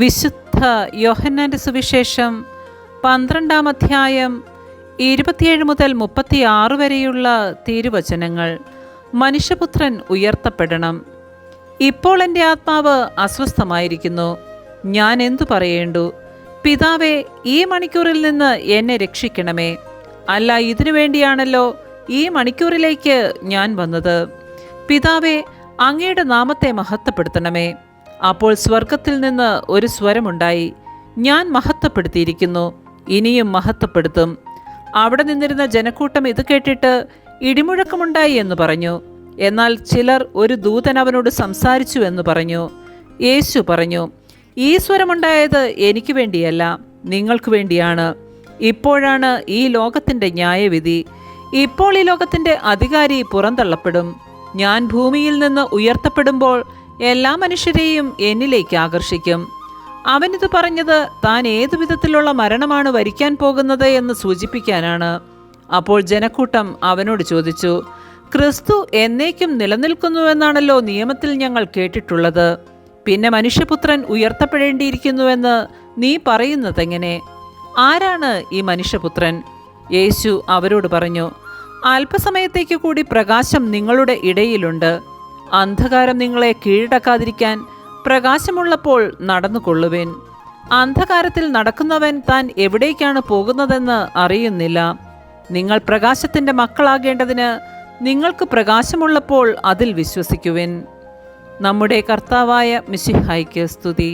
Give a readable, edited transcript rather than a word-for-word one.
വിശുദ്ധ യോഹന്നാന്റെ സുവിശേഷം 12-ാം അധ്യായം 27 മുതൽ 36 വരെയുള്ള തിരുവചനങ്ങൾ. മനുഷ്യപുത്രൻ ഉയർത്തപ്പെടണം. ഇപ്പോൾ എൻ്റെ ആത്മാവ് അസ്വസ്ഥമായിരിക്കുന്നു. ഞാൻ എന്തു പറയേണ്ടു? പിതാവേ, ഈ മണിക്കൂറിൽ നിന്ന് എന്നെ രക്ഷിക്കണമേ. അല്ല, ഇതിനു വേണ്ടിയാണല്ലോ ഈ മണിക്കൂറിലേക്ക് ഞാൻ വന്നത്. പിതാവേ, അങ്ങയുടെ നാമത്തെ മഹത്വപ്പെടുത്തണമേ. അപ്പോൾ സ്വർഗത്തിൽ നിന്ന് ഒരു സ്വരമുണ്ടായി, ഞാൻ മഹത്വപ്പെടുത്തിയിരിക്കുന്നു, ഇനിയും മഹത്വപ്പെടുത്തും. അവിടെ നിന്നിരുന്ന ജനക്കൂട്ടം ഇത് കേട്ടിട്ട് ഇടിമുഴക്കമുണ്ടായി എന്ന് പറഞ്ഞു. എന്നാൽ ചിലർ, ഒരു ദൂതൻ അവനോട് സംസാരിച്ചു എന്ന് പറഞ്ഞു. യേശു പറഞ്ഞു, ഈ സ്വരമുണ്ടായത് എനിക്ക് വേണ്ടിയല്ല, നിങ്ങൾക്ക് വേണ്ടിയാണ്. ഇപ്പോഴാണ് ഈ ലോകത്തിൻ്റെ ന്യായവിധി. ഇപ്പോൾ ഈ ലോകത്തിൻ്റെ അധികാരി പുറന്തള്ളപ്പെടും. ഞാൻ ഭൂമിയിൽ നിന്ന് ഉയർത്തപ്പെടുമ്പോൾ എല്ലാ മനുഷ്യരെയും എന്നിലേക്ക് ആകർഷിക്കും. അവനിത് പറഞ്ഞത് താൻ ഏതു വിധത്തിലുള്ള മരണമാണ് വരിക്കാൻ പോകുന്നത് എന്ന് സൂചിപ്പിക്കാനാണ്. അപ്പോൾ ജനക്കൂട്ടം അവനോട് ചോദിച്ചു, ക്രിസ്തു എന്നേക്കും നിലനിൽക്കുന്നുവെന്നാണല്ലോ നിയമത്തിൽ ഞങ്ങൾ കേട്ടിട്ടുള്ളത്. പിന്നെ മനുഷ്യപുത്രൻ ഉയർത്തപ്പെടേണ്ടിയിരിക്കുന്നുവെന്ന് നീ പറയുന്നതെങ്ങനെ? ആരാണ് ഈ മനുഷ്യപുത്രൻ? യേശു അവരോട് പറഞ്ഞു, അല്പസമയത്തേക്ക് കൂടി പ്രകാശം നിങ്ങളുടെ ഇടയിലുണ്ട്. അന്ധകാരം നിങ്ങളെ കീഴടക്കാതിരിക്കാൻ പ്രകാശമുള്ളപ്പോൾ നടന്നുകൊള്ളുവിൻ. അന്ധകാരത്തിൽ നടക്കുന്നവൻ താൻ എവിടേക്കാണ് പോകുന്നതെന്ന് അറിയുന്നില്ല. നിങ്ങൾ പ്രകാശത്തിൻ്റെ മക്കളാകേണ്ടതിന് നിങ്ങൾക്ക് പ്രകാശമുള്ളപ്പോൾ അതിൽ വിശ്വസിക്കുവിൻ. നമ്മുടെ കർത്താവായ മിശിഹായ്ക്ക് സ്തുതി.